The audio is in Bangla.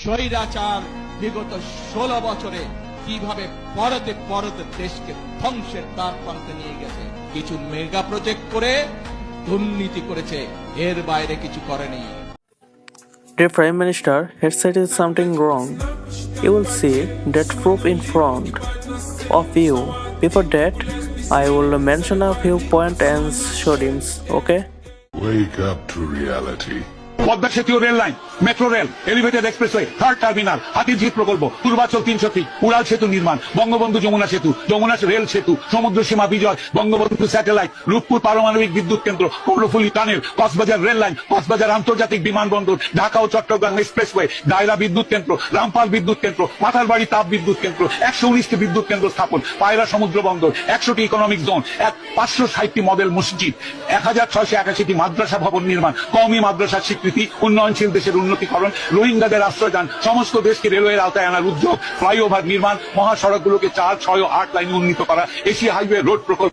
স্বৈরাচার বিগত 16 বছরে কিভাবে পরতে পরতে দেশকে ধ্বংসের দ্বার প্রান্তে নিয়ে গেছে। কিছু মেগা প্রজেক্ট করে দুর্নীতি করেছে, এর বাইরে কিছু করেনি। Dear Prime Minister, here said is something wrong. You will see that proof in front of you. Before that, I will mention a few points and shortings, okay? Wake up to reality. Padma সেতু rail line, metro rail, elevated expressway, third terminal, Hatirjheel প্রকল্প, পূর্বাচল 300 ফিট, উড়াল সেতু নির্মাণ, বঙ্গবন্ধু যমুনা সেতু, যমুনা রেল সেতু, সমুদ্র সীমা বিজয়, বঙ্গবন্ধু স্যাটেলাইট, রূপপুর পারমাণবিক বিদ্যুৎ কেন্দ্র, Karnaphuli tunnel, Cox's Bazar rail line, Cox's Bazar আন্তর্জাতিক বিমানবন্দর, ঢাকা ও চট্টগ্রাম এক্সপ্রেসওয়ে, দায়রা বিদ্যুৎ কেন্দ্র, রামপাল বিদ্যুৎ কেন্দ্র, মাথারবাড়ি তাপ বিদ্যুৎ কেন্দ্র, 119টি বিদ্যুৎ কেন্দ্র স্থাপন, পায়রা সমুদ্র বন্দর, 100টি ইকোনমিক জোন, 560টি মডেল মসজিদ, 1681টি মাদ্রাসা ভবন নির্মাণ, কওমি মাদ্রাসার স্বীকৃতি, উন্নয়নশীল দেশের উন্নতিকরণ, রোহিঙ্গাদের আশ্রয়দান, সমস্ত দেশকে রেলওয়ের আওতায় আনার উদ্যোগ, ফ্লাইওভার নির্মাণ, মহাসড়কগুলোকে 4, 6 ও 8 লাইনে উন্নীত করা, এশিয়া হাইওয়ে রোড প্রকল্প।